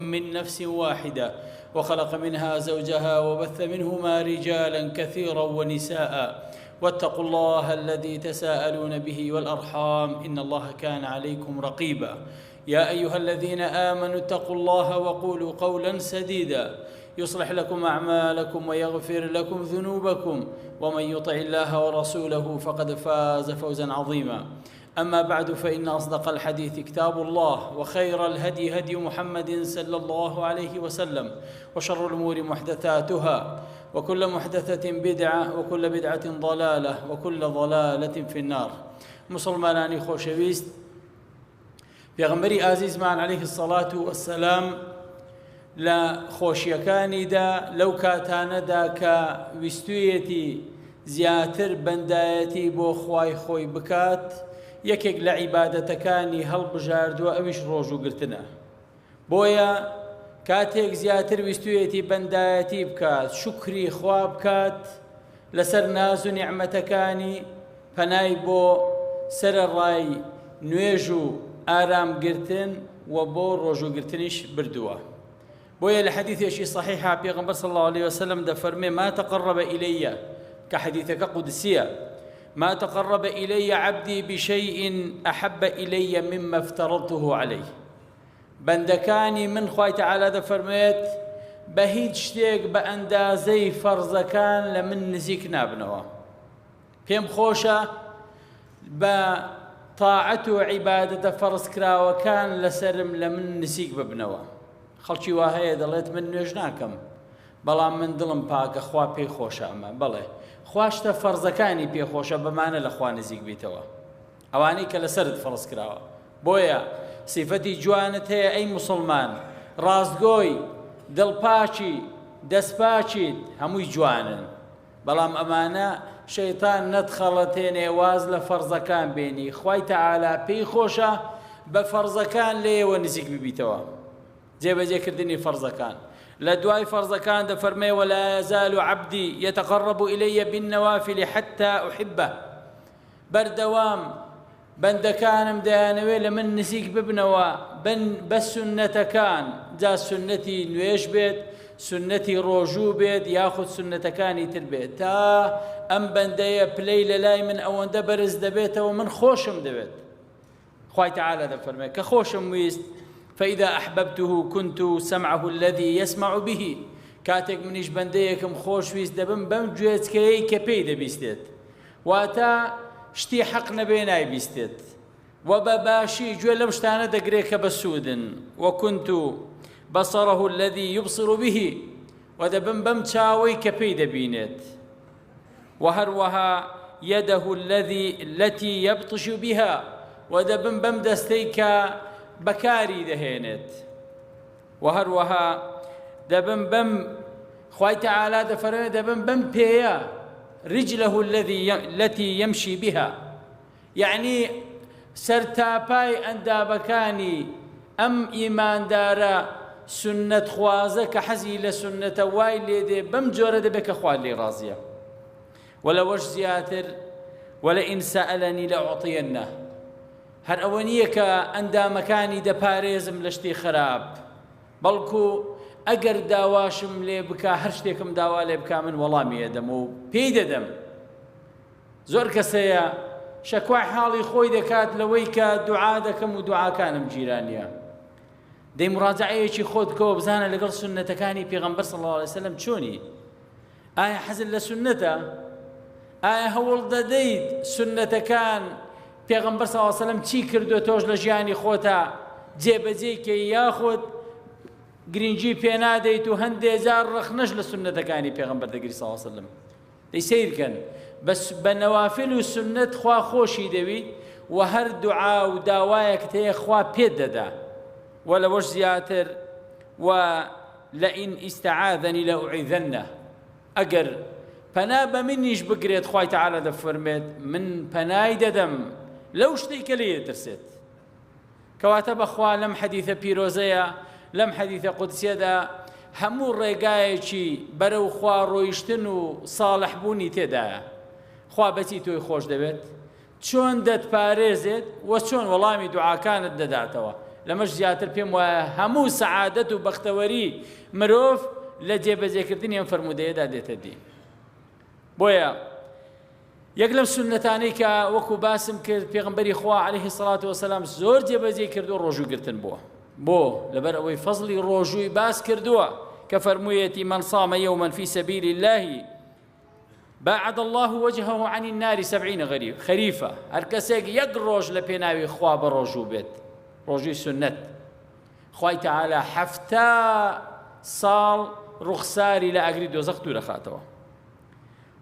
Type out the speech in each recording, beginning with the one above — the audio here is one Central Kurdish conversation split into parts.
من نفس واحدة وخلق منها زوجها وبث منهما رجالا كثيرا ونساء واتقوا الله الذي تساءلون به والأرحام إن الله كان عليكم رقيبا يا أيها الذين آمنوا اتقوا الله وقولوا قولا سديدا يصلح لكم أعمالكم ويغفر لكم ذنوبكم ومن يطع الله ورسوله فقد فاز فوزا عظيما أما بعد فإن أصدق الحديث كتاب الله وخير الهدي هدي محمد صلى الله عليه وسلم وشر الأمور محدثاتها وكل محدثة بدعة وكل بدعة ضلالة وكل ضلالة في النار مسلمانانی خۆشەویست پێغەمبەری ئازیزمان عليه الصلاة والسلام لە خۆشیەکانیدا لەو کاتانەدا کە ویستوویەتی زیاتر بەندایەتی بۆ خوای خۆی بکات یەکێک لە عیبادەتەکانی هەڵبژاردووە ئەویش ڕۆژوگرتنە بۆیە کاتێک زیاتر ویستوویەتی بەندایەتی بکات شکری خوا بکات لەسەر ناز و نیعمەتەکانی پەنای بۆ سەرەڕای نوێژ و ئارامگرتن و بۆ ڕۆژوگرتنیش بردووە بۆیە لە حەدیثێکی صحیحە پێغەمبەر صلی الله عليه وسلم دەفەرمێ ما تقرب إلي کە حەدیثەکە قودسیە ما تقرب إلي عبدي بشيء أحب إلي مما افترضته عليه بەندەکانی من خوای تەعالا دەفەرمێت بە هیچ شتێک بە ئەندازەی فەرزەکان لە من نزیک نابنەوە پێم خۆشە بە تاعەت و عیبادەتە فەرزکراوەکان لەسرم لە من نزیک ببنەوە خەڵکی وا هەیە دەڵێت من نوێژ ناکەم بەڵام من دڵم پاکە خوا پێی خۆشە ئەمە بەڵێ خواشتە فەرزەکانی پێخۆشە بەمانە لە خوا نزیک بیتەوە ئەوانەی کە لەسرت فەرز کراوە بۆیە سیفەتی جوانت هەیە ئەی موسڵمان ڕاستگۆی دڵپاچی دەستپاچیت هەمووی جوانن بەڵام ئەمانە شەیتان نەتخەڵەتێنێ واز لە فەرزەکان بێنی خوای تەعالا پێی خۆشە بە فەرزەکان لێوە نزیک ببیتەوە جێبەجێکردنی فەرزەکان لە دوای فەرزەکان دەفەرمێ ولا يزال عبدي يتقرب إلي بالنوافل حتى أحبه بەردەوام بەندەکانم دەیانەوێ لە من نزیک ببنەوە بە سونەتەکان جا سونەتی نوێژ بێت سنەتی ڕۆژوو بێت یاخود سنەتەکانی تر بێت تا ئەم بەندەیە پلەی لە لای من ئەوەندە بەرز دەبێتەوە من خۆشم دەوێت خوای تەعالا دەفەرمێ کە خۆشم ویست فإذا أحببته كنت سمعه الذي يسمع به كاتك منيش بنديكم خوش ويس دبم بم جويتكي كبي دبيستت واتا شتي حق نبيناي بيستت وبباشي جوي لمشتانه دقريك بسودن وكنت بصره الذي يبصر به ودبم بم تشاوي كبي دبينت وهروها يده التي يبطش بها ودبم بم دستيكا بەکاری دەهێنێت وهروەها دەبم بەم خوای تەعالا دەفەرمێت دەبم بەم پێیە رجله التي يمشي بها یعنی سەرتاپای ئەندابەکانی ئەم ئیماندارە سنەت خوازە کە حەزی لە سنەتە وای لێ دێ بەم جۆرە دەبێت کە خوا لێی ڕازیە وەلەوەش زیاتر ولئن سألني لأعطينه هەر ئەوە نییە کە ئەندامەکانی دەپارێزم لە شتێ خراپ بەڵکو ئەگەر داواشم لێ بکا هەر شتێکم داوا لێ بکا من وەڵامی ئەدەم و پێی دەدەم زۆر کەسەیە شەکوای حاڵی خۆی دەکات لەوەی کە دوعا دەکەم و دوعاکانم جیرانیە دەی مڕاجعەیەکی خۆت بکەوە بزانە لەگەڵ سونەتەکانی پێغەمبەر صلی الله علیه وسلم چۆنی ئایا حەزت لە سونەتە ئایا هەوڵ دەدەیت سونەتەکان پێغەمبەر صلی الله علیه وسلم چی کردو تۆش لە ژیانی خۆتا جێبەجێکەی یاخود گرنگی پێ نادەیت و هەندێک جار ڕخنەش لە سونەتەکانی پێغەمبەر دەگری صلی الله علیه وسلم دەی سەیرکەن بە نەوافل و سونەت خوا خۆشی دەویت و هەر دوعا و داوایەکت هەیە خوا پێت دەدا وەلەوەش زیاتر ولئن استعاذني لأعيذنه ئەگەر پەنا بە منیش بگرێت خوای تەعالا دەفەرمێت من پەنای دەدەم لەو شتەی کە لێ دەترسێت کەواتە بەخوا لەم حەدیثە پیرۆزەیە لەم حەدیثە قودسیەدا هەموو ڕێگایەکی بەرەو خوا ڕۆیشتن و ساڵحبوونی تێدایە خوا بەچی تۆی خۆش دەبێت چۆن دەتپارێزێت و چۆن وەڵامی دوعاکانت دەداتەوە لەمەش زیاتر پێم وایە هەموو سەعادەت و بەختەوەری مرۆڤ لە جێبەجێکردنی ئەم فەرموودەیەدا دێتە دی. بۆیە یەک لەم سونەتانەی کە وەکو باسم کرد پێغەمبەری خوا عەلەیهی سەڵات وەسەلام زۆر جێبەجێ کردو ڕۆژووگرتن بۆ لەبەر ئەوەی فەزڵی ڕۆژووی باس کردووە کە فەرموویەتی من صام يوما في سبيل الله باعد الله وجهه عن النار 70 خريفا. هەر کەسێک یەک ڕۆژ لە پێناوی خوا بە ڕۆژوو بێت، ڕۆژووی سنەت، خوای تەعالا 70 ساڵ ڕوخساری لە ئاگری دۆزەخ دوور دەخاتەوە.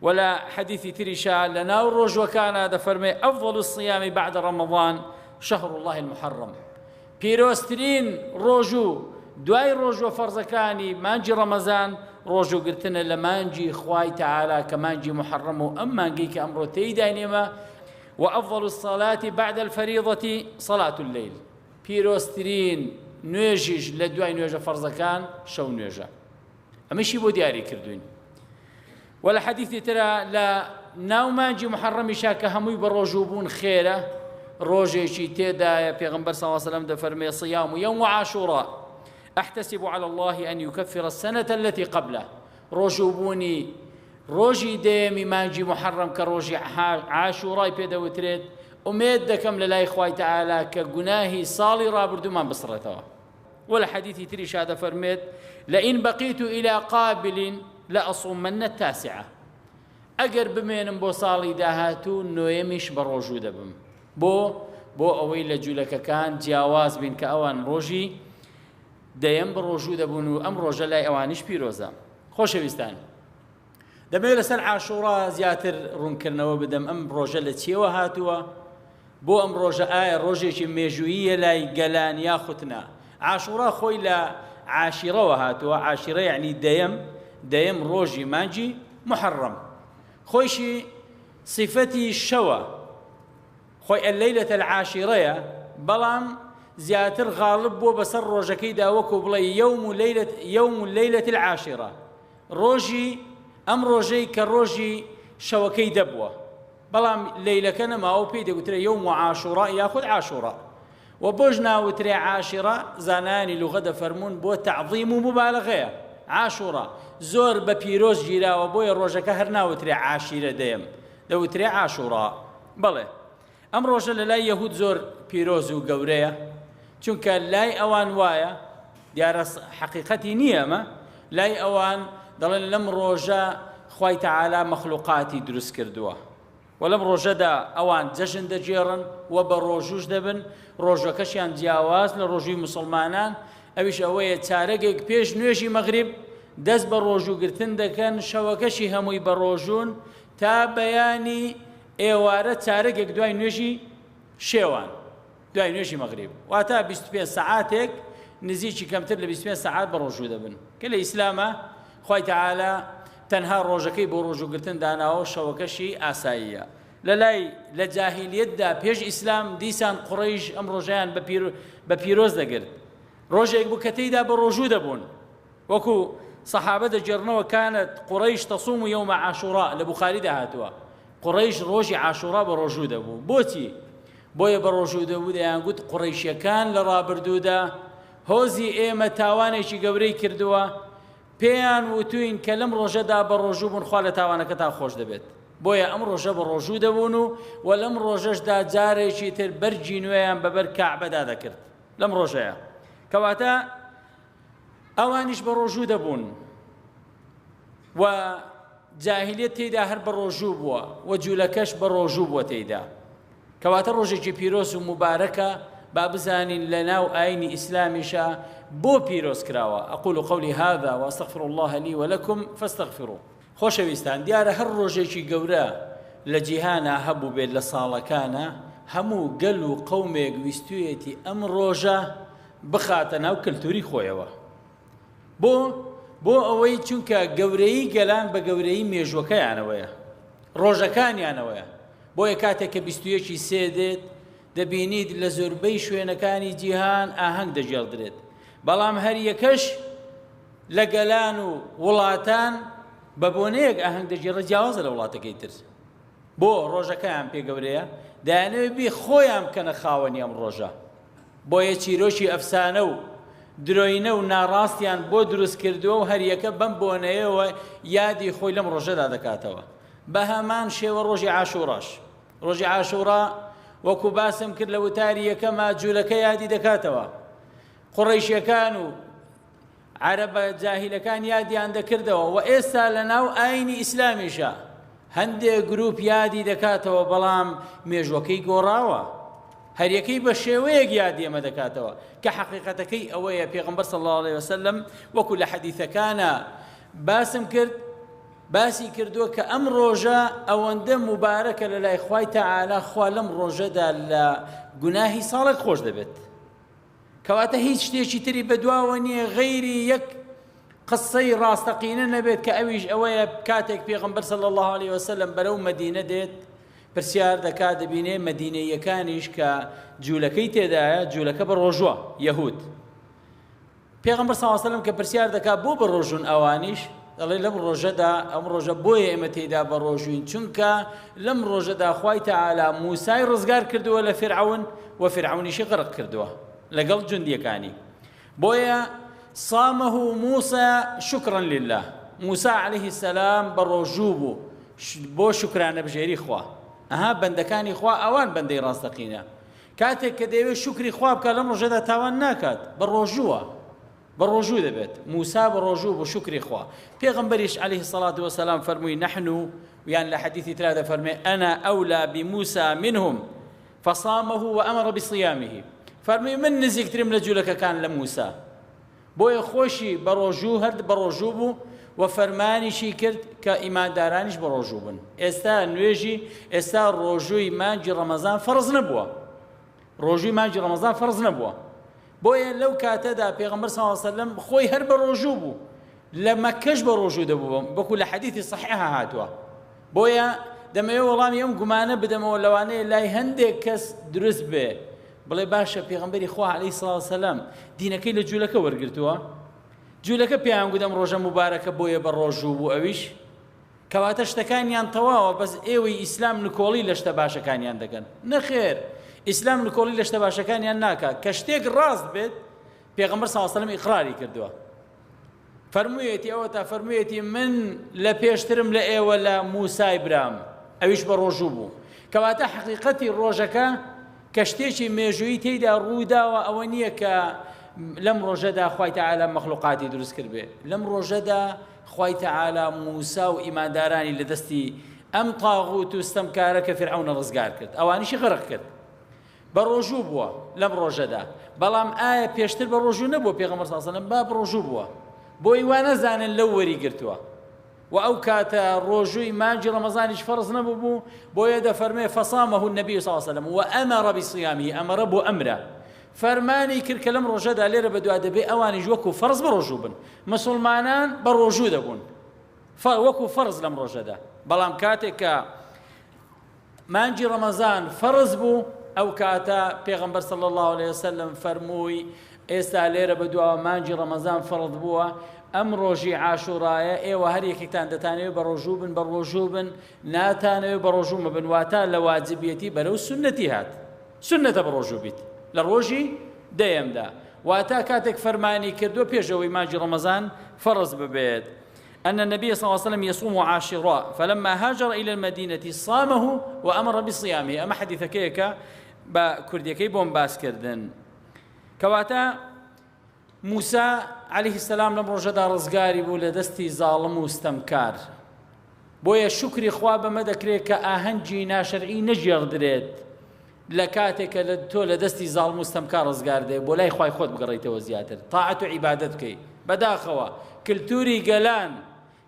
ولا حديث تريشا لنا الرجوع كان دفرمي أفضل الصيام بعد رمضان شهر الله المحرم. بيروسترين روجو دواي روجو فرزكاني مانجي رمضان روجو قلتنا لمانجي خواي تعالى كمانجي محرم أما نجيك أمره تيدانيما. وأفضل الصلاة بعد الفريضة صلاة الليل. بيروسترين نوجج لدواي نوجه فرزكان شو نوجه أمشي بو دياري كردوين. ولا حديث ترى لا ناومانجي محرمي شاكا هموي بروجوبون خيره روجي شي تيدا يا پیغمبر صلى الله عليه وسلم دفرمي صيام يوم عاشوراء احتسب على الله ان يكفر السنه التي قبله. روجوبوني روجي ديمي مانجي محرم كروجي عاشوراء بيدا وتريد اميد دكم لله اخوي تعالى كجناهي صالي رابردو ما بصرتها. ولا حديث تري شهاده فرميت لئن بقيت الى قابل لأصومن التاسعة. أجر بمين بو صالي داهاتو نويمش بروجو دبم بو أوي لجولك كان جواز بين كأوان روجي دايم بروجو دبونو أم روجا لا أوانش بيروزا. خوش بيستان دمي لسر عاشوراء زياتر رونكرنوا بدم أم روجا لتشيوا هاتوا بو أم روجا روجي ميجوية لا قلان ياختنا عاشوراء خوي لا عاشرة وهاتوا عاشرة يعني دايم روجي مانجي محرم خويشي صفتي الشوى خوي الليلة العاشرة بلام زياتر غالب بو بسر روجكي دا وكو بلاي يوم الليلة العاشرة روجي أم روجي كروجي شوكي دبوة بلام ليلة كان ما أو بيدي قلت يوم عاشوراء ياخذ عاشوراء وبوجنا وتري عاشرة زاناني لغة فرمون بو تعظيم مبالغة عاشوراء زور ببيروز جيرا وبوي روجك هرنا وتري عاشيرة ديم دوتري عاشوراء بله أم روجا لا يهود زور بيروز وقوريا چونك لاي أوان وايا ديار حقيقتي نيامة لاي أوان دلن لم روجا خواي تعالى مخلوقاتي دروس كردوا ولم روجا دا أوان جشن دا جيرن وبروجوش دبن روجا كشيان جاواز لروجي مسلمانان أويش أوية تارقك بيش نوشي مغرب دەست بە ڕۆژووگرتن دەکەن شەوەکەشی هەمووی بە ڕۆژوون تا بەیانی ئێوارە چارەگێک دوای نوێژی شێوان دوای نوێژی مەغریب واتە 25 سەعاتێک نزیکی کەمتر لە 25 سەعات بە ڕۆژوو دەبن کە لە ئیسلامە خوای تەعالا تەنها ڕۆژەکەی بۆ ڕۆژووگرتن داناوە شەوەکەشی ئاساییە لە جاهیلیەتدا پێش ئیسلام دیسان قوڕەیش ئەم ڕۆژەیان بە پیرۆز دەگرت ڕۆژێک بوو کە تێیدا بە ڕۆژوو دەبوون وەکو صحابة جرنوا كانت قريش تصوم يوم عاشوراء لبخاري دهاتوا قريش روجي عاشوراء بروجو دبو بوتي بويا بروجو دبو يعني قلت قريش كان لرابردودا هوزي ايما تاواني شي قبري كردوا بيان وتوين كلم روجدا بروجو بن خاله تاوانا كتا خوش دبت بويا ام روجا بروجو دبونو ولم روجش دا جاري شي تر برجي نويان ببر كعبه دا ذكرت لم روجا كواتا ئەوانیش بە ڕۆژوو دەبوون و جاهلیەت تێیدا هەر بە ڕۆژوو بووە و جوولەکەش بە ڕۆژوو بووە تێیدا کەواتە ڕۆژێکی پیرۆز و مبارەکە با بزانین لە ناو ئاینی ئیسلامیشە بۆ پیرۆز کراوە ئەقول قولي هذا وأستغفر الله لي ولكم فاستغفروه. خۆشەویستان دیارە هەر ڕۆژێکی گەورە لە جیهانە هەبوو بێت لە ساڵەکانە هەموو گەل و قەومێک ویستویەتی ئەم ڕۆژە بخاتە ناو کەلتوری خۆیەوە بۆ ئەوەی چونکە گەورەی گەلان بە گەورەی مێژوەکەیانەوەیە ڕۆژەکانیانەوەیە بۆیە کاتێک کە 21 سێ دێت دەبینیت لە زۆربەی شوێنەکانی جیهان ئاهەنگ دەژێڵدرێت بەڵام هەر یەکەش لە گەلان و وڵاتان بە بۆنەیەک ئاهەنگ دەژێڕێت جیاوازە لە وڵاتەکەی تر بۆ ڕۆژەکەیان پێ گەورەیە دایانەوێت بێ خۆیان بکەنە خاوەنی ئەم ڕۆژە بۆیە چیرۆشی ئەفسانە و درۆینە و ناڕاستیان بۆ دروست کردووە و هەریەکە بەم بۆنەیەوە یادی خۆی لەم ڕۆژەدا دەکاتەوە. بە هەمان شێوە ڕۆژی عاشوڕاش، ڕۆژی عاشوڕا وەکو باسم کرد لە وتاری یەکەمە جوولەکە یادی دەکاتەوە. قوڕەیشیەکان و عەرەبە جاهیلەکان یادیان دەکردەوە و ئێستا لە ناو ئاینی ئیسلامیشە هەندێک گروپ یادی دەکاتەوە، بەڵام مێژوەکەی گۆڕاوە، هەریەکەی بە شێوەیەک یادی ئەمە دەکاتەوە کە حەقیقەتەکەی ئەوەیە پێغەمبەر صلی الله علیه وسلم وەکو لە حەدیثەکانە باسم کرد، باسی کردووە کە ئەم ڕۆژە ئەوەندە مبارەکە لە لای خوای تەعالا، خوا لەم ڕۆژەدا لە گوناهی ساڵێک خۆش دەبێت. کەواتە هیچ شتێکی تری بەدواوە نییە غەیری یەک قسەی ڕاستەقینە نەبێت کە ئەویش ئەوەیە کاتێک پێغەمبەر صلی الله علیه وسلم بەرەو مەدینە دێت پرسیار دەکات، دەبینێ مەدینەیەکانیش کە جوولەکەی تێدایە، جوولەکە بە ڕۆژوە یەهود. پێغەمبەر صلی الله علیه وسلم کە پرسیار دەکات بۆ بە ڕۆژون ئەوانیش، دەڵێ لەم ڕۆژەدا، ئەم ڕۆژە بۆیە ئێمە تێیدا بە ڕۆژوین چونکە لەم ڕۆژەدا خوای تەعالا موسای ڕزگار کردووە لە فیرعەون و فیرعەونیشی غەرق کردووە لەگەڵ جوندیەکانی. بۆیە صامه موسى شكرا لله، موسى عليه السلام بە ڕۆژوو بوو بۆ شکرانە بژێری خوا. ئەها بەندەکانی خوا ئەوان بەندەی ڕاستەقینە، کاتێک کە دەیەوێت شکری خوا بکات لەم ڕۆژەدا تاوان ناکات، بە ڕۆژووە، بە ڕۆژوو دەبێت. موسا بە ڕۆژوو بۆ شکری خوا. پێغەمبەریش عليه الصلاة والسلام فەرمووی نحن، یان لە حەدیثی ترا دەفەرمێ ئەنا ئەولا بموسى منهم فصامه وأمر بصيامه، فەرمووی من نزیکترم لە جوولەکەکان لە موسا، بۆیە خۆشی بە ڕۆژوو هەر بە ڕۆژوو بوو و فەرمانیشی کرد کە ئیماندارانیش بە ڕۆژوو بن. ئێستا نوێژی، ئێستا ڕۆژووی مانگی ڕەمەزان فەرز نەبووە، ڕۆژووی مانگی ڕەمەزان فەرز نەبووە. بۆیە لەو کاتەدا پێغەمبەر صلی الله علیه وسلم خۆی هەر بە ڕۆژوو بوو، لە مەکەش بە ڕۆژوو دەبوو، بەکو لە حەدیثی صحیحە هاتووە. بۆیە دەمەوێت وەڵامی ئەم گومانە بدەمەوە لەوانەیە لای هەندێک کەس دروست بێ، بڵێ باشە پێغەمبەری خوا عەلەیهی سڵاو وسەلام دینەکەی لە جوولەکە وەرگرتووە، جوولەکە پێیان گوتم ڕۆژە مبارەکە بۆیە بە ڕۆژوو بوو، ئەویش کەواتە شتەکانیان تەواوە، بەس ئێوەی ئیسلام نکۆڵی لە شتە باشەکانیان دەکەن. نەخێر، ئیسلام نکۆڵی لە شتە باشەکانیان ناکات. کە شتێک ڕاست بێت پێغەمبەر صلی الله علیه وسلم ئیقراری کردووە، فەرموویەتی ئەوە تا فەرموویەتی من لە پێشترم لە ئێوە لە موسای برام، ئەویش بە ڕۆژوو بوو. کەواتە حەقیقەتی ڕۆژەکە کە شتێکی مێژووی تێیدا ڕووداوە ئەوە نییە کە لەم ڕۆژەدا خوای تەعالا مەخلوقاتی دروست کرد بێ. لەم ڕۆژەدا خوای تەعالا موسا و ئیماندارانی لە دەستی ئەم تاغوت و ستەمکارە کە فیرعەون ڕزگار کرد، ئەوانیشی غەرق کرد، بە ڕۆژوو بووە لەم ڕۆژەدا. بەڵام ئایا پێشتر بە ڕۆژوو نەبووە پێغەمبەر صلی الله علیه وسلم؟ با بە ڕۆژوو بووە، بۆی وا نەزانن لەو وەریگرتووە و ئەو کاتە ڕۆژووی مانگی ڕەمەزانیش فەرز نەبوو بوو، بۆیە دەفەرمێ فەصامه النبي صلی الله علیه وسلم وأمر بصيامه، ئەمەرە بۆ ئەمرە، فەرمانی کرد کە لەم ڕۆژەدا لێرە بەدوا دەبێ ئەوانیش وەکو فەرز بە ڕۆژوو بن، مسلمانان بە ڕۆژوو دەبوون وەکو فەرز لەم ڕۆژەدا. بەڵام کاتێک کە مانگی ڕەمەزان فەرز بوو، ئەو کاتە پێغەمبەر صلی الله علیه وسلم فەرمووی ئێستا لێرە بەدواوە مانگی ڕەمەزان فەرز بووە، ئەم ڕۆژی عاشوڕایە ئێوە هەر یەکێکتان دەتانەوێت بە ڕۆژوو بن، بە ڕۆژوو بن، ناتانەوێت بە ڕۆژوو مەبن، واتە لە واجبیەتی بەرەو سونەتی هات، سونەتە بە ڕۆژوو بیت لە ڕۆژی دەیەمدا، واتە کاتێک فەرمانی کردووە پێشەوەی مانگی ڕەمەزان فەرز ببێت. أن النبي صلى الله عليه وسلم يصوم عاشوراء فلما هاجر إلى المدينة صامه وأمر بصيامه. أما حديث كيكا بكرديكي بوم باس كردن كواتا موسى عليه السلام لم رجدا رزقاري بو لدستي ظالم واستمكار، بويا شكري خواب مدكري كأهنجي ناشرعي نجير دريد لكاتك لدتو لدستي ظالم واستمكار رزقار دي بولاي خواي خود بقريته وزياتر طاعة عبادتك بداخوا كلتوري قلان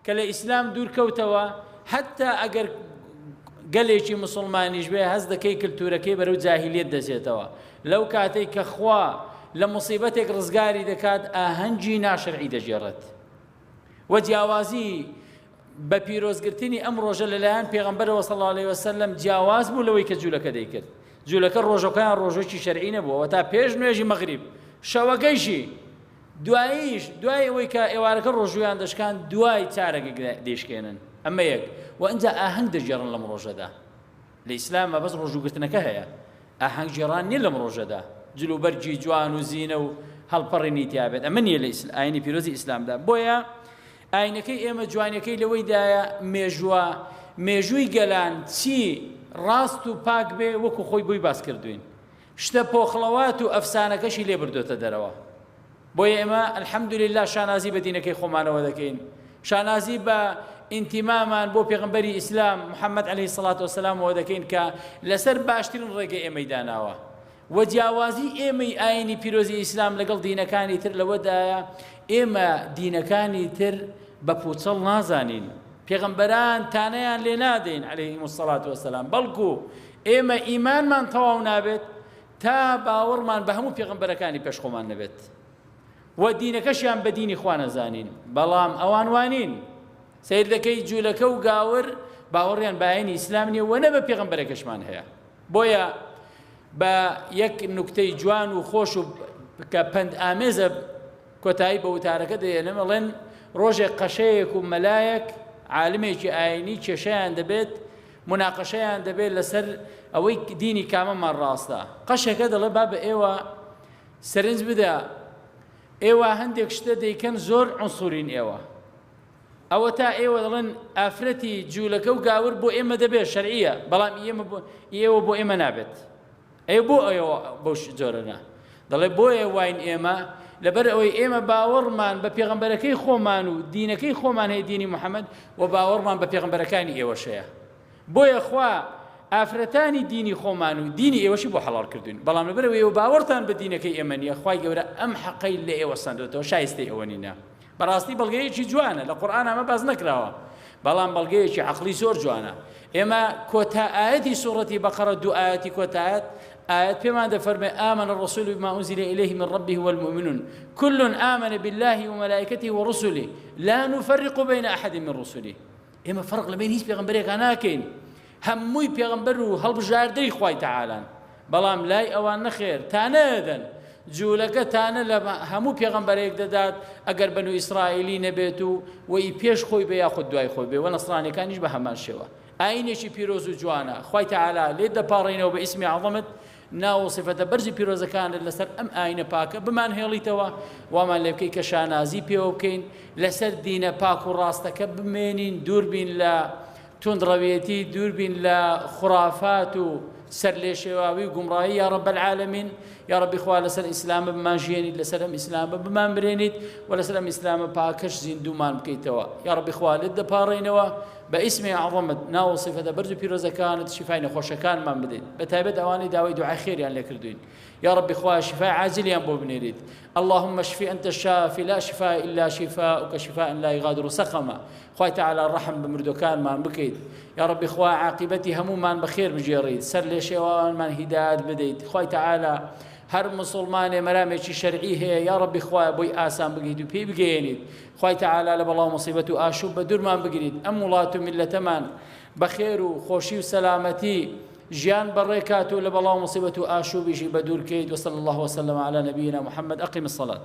كلا إسلام دور كوتوا حتى أجر قليشي مسلمانيش بيه هز دكي كلتوركي برو جاهلية دزيتوا لو كاتيك خوا لمصيبتك رزقاري دكات أهنجي ناشرعي دجرت وجاوازي ببيروز قرتني أمر رجل الآن پیغمبر صلى الله عليه وسلم جاواز بو لوي كجولك ديكر جولك الروجو كان روجوشي شرعي نبو وتا بيج نويجي مغرب شوقيشي دوای ئەوەی کە ئێوارەکە ڕۆژویان دەشکان دوای چارەکە دێشکێنن ئەمە یەک و ئەنجا ئاهەنگ دەژێڕن لەم ڕۆژەدا. لە ئیسلامە بەس ڕۆژوگرتنەکە هەیە، ئاهەنگ جێڕان نییە لەم ڕۆژەدا، جلوبەرجی جوان و زینە و هەڵپەڕێنی تیابێت ئەمە نییە لە ئاینی پیرۆزی ئیسلامدا بۆیە ئاینەکەی ئێمە جوانەکەی لەوەیدایە مێژووی گەلان چی ڕاست و پاک بێ وەکو خۆی بۆی باس کردوین شتە پۆخڵەوات و ئەفسانەکەشی لێ بردوتە دەرەوە بۆیە ئێمە الحەمدولله شانازی بە دینەکەی خۆمانەوە دەکەین شانازی بە ئینتیمامان بۆ پێغەمبەری ئیسلام محەممەد عەلەیهی سەڵات وەسەلام ئەوە دەکەین کە لەسەر باشترین ڕێگەی ئێمەی داناوە و جیاوازی ئێمەی ئاینی پیرۆزی ئیسلام لەگەڵ دینەکانی تر لەوەدایە ئێمە دینەکانی تر بە پوچەڵ نازانین پێغەمبەران تانەیان لێ نادەین عەلەیهیمو سەڵات وەسەلام بەڵکو ئێمە ئیمانمان تەواو نابێت تا باوەڕمان بە هەموو پێغەمبەرەکانی پێشخۆمان نەبێت و دینەکەشیان بە دینی خوا نەزانین بەڵام ئەوان وانین سیر دەکەی جوولەکە و گاور باوەڕیان بە ئاینی ئیسلام نییە و نە بە پێغەمبەرەکەشمان هەیە بۆیە بە یەک نوکتەی جوان و خۆش و کە پند ئامێزە کۆتایی بە وتارەکە دەیێنم ئەڵێن ڕۆژێک قەشەیەک و مەلایەک عالمێکی ئاینی کێشەیان دەبێت مناقەشەیان دەبێت لەسەر ئەوەی دینی کامەمان ڕاستە قەشەکە دەڵێ با بە ئێوە سەرنج بدە ئێوە هەندێک شتە دەیکەن زۆر عنسوورین ئێوە ئەوە تا ئێوە دەڵێن ئافرەتی جوولەکە و گاور بۆ ئێمە دەبێت شەرعیە بەڵام ئێوە بۆ ئێمە نابێت ئەو بۆ ئەوە بەو جۆرەنا دەڵێ بۆیە واین ئێمە لەبەر ئەوەی ئێمە باوەڕمان بە پێغەمبەرەکەی خۆمان و دینەکەی خۆمان هەیە دینی محەممەد و باوەڕمان بە پێغەمبەرەکانی ئێوەشەیە بۆیە خوا ئافرەتانی دینی خۆمان و دینی ئێوەشی بۆ حەڵال کردوین بەڵام لەبەر ئەوەی باوەڕتان بە دینەکەی ئێمە نییە خوای گەورە ئەم حەقەی لە ئێوە سەندوێتەوە شایستەی ئەوە نینە بەڕاستی بەڵگەیەکی جوانە لە قورئان ئەمە باز نەکراوە بەڵام بەڵگەیەکی عەقلی زۆر جوانە ئێمە کۆتا ئاەتی سوورەتی بەقەرە دوو ئاەتی کۆتایەت آيات بما دفرم آمن الرسول بما أنزل إليه من ربه والمؤمنون كل آمن بالله وملائكته ورسله لا نفرق بين أحد من رسله إما فرق لبين هيس بيغمبريك أناكين هموي بيغمبرو هل بجاردي خواي تعالى بلام لاي أوان نخير تانادا جوولەکە تانە لە هەموو پێغەمبەرێک دەدات ئەگەر بەنو ئیسرائیلی نەبێت و وەی پێش خۆی بێ یاخود دوای خۆی بێ و نەسرانیەکانیش بە هەمان شێوە ئاینێکی پیرۆز و جوانە خوای تەعالا لێ دەپاڕێنەوە بە ئیسمی عەظەمت ناو سفەتە بەرزی پیرۆزەکانت لەسەر ئەم ئاینە پاکە بمان هێڵیتەوە وامان لێ بکەی کە شانازی پێوە بکەین لەسەر دینە پاک و ڕاستەکە بمێنین دووربین لە توندڕەوێتی دووربین لە خوڕافات و سەر لێ شێواوی و گومڕایی یا رب العالمین یا ربی خوا لەسەر ئیسلامە بمان ژێنیت لەسەر ئەم ئیسلامە بمان برێنیت و لەسەر ئەم ئیسلامە پاکەش زیندومان بکەیتەوە یا ربی خوا لێت دەپاڕێنەوە بە ئیسمی عەظەمت ناو سیفەتە بەرز و پیرۆزەکانت شیفای نەخۆشەکانمان بدەیت بە تایبەت ئەوانەی داوای دوعای خێریان لێ کردوین يا رب إخوة شفاء عاجليان بو بنيريد اللهم اشفي أنت الشافي لا شفاء إلا شفاءك شفاء لا يغادر سقما خوي تعالى الرحم بمردوكان ما بكيد يا رب إخوة عاقبتي همو من بخير بجيريد سر لي شوان من هدايات بديد خوي تعالى هر مسلمان مرامج شرعي هي يا رب إخوة بوي آسان بقيد وبي بقينيد خوي تعالى لبلا مصيبته آشوب بدور ما بقيد أمولات ملة من بخير وخوشي وسلامتي جيان بريكاتو لبلا مصيبة آشوبي شي بدور كيد وصلى الله وسلم على نبينا محمد أقم الصلاة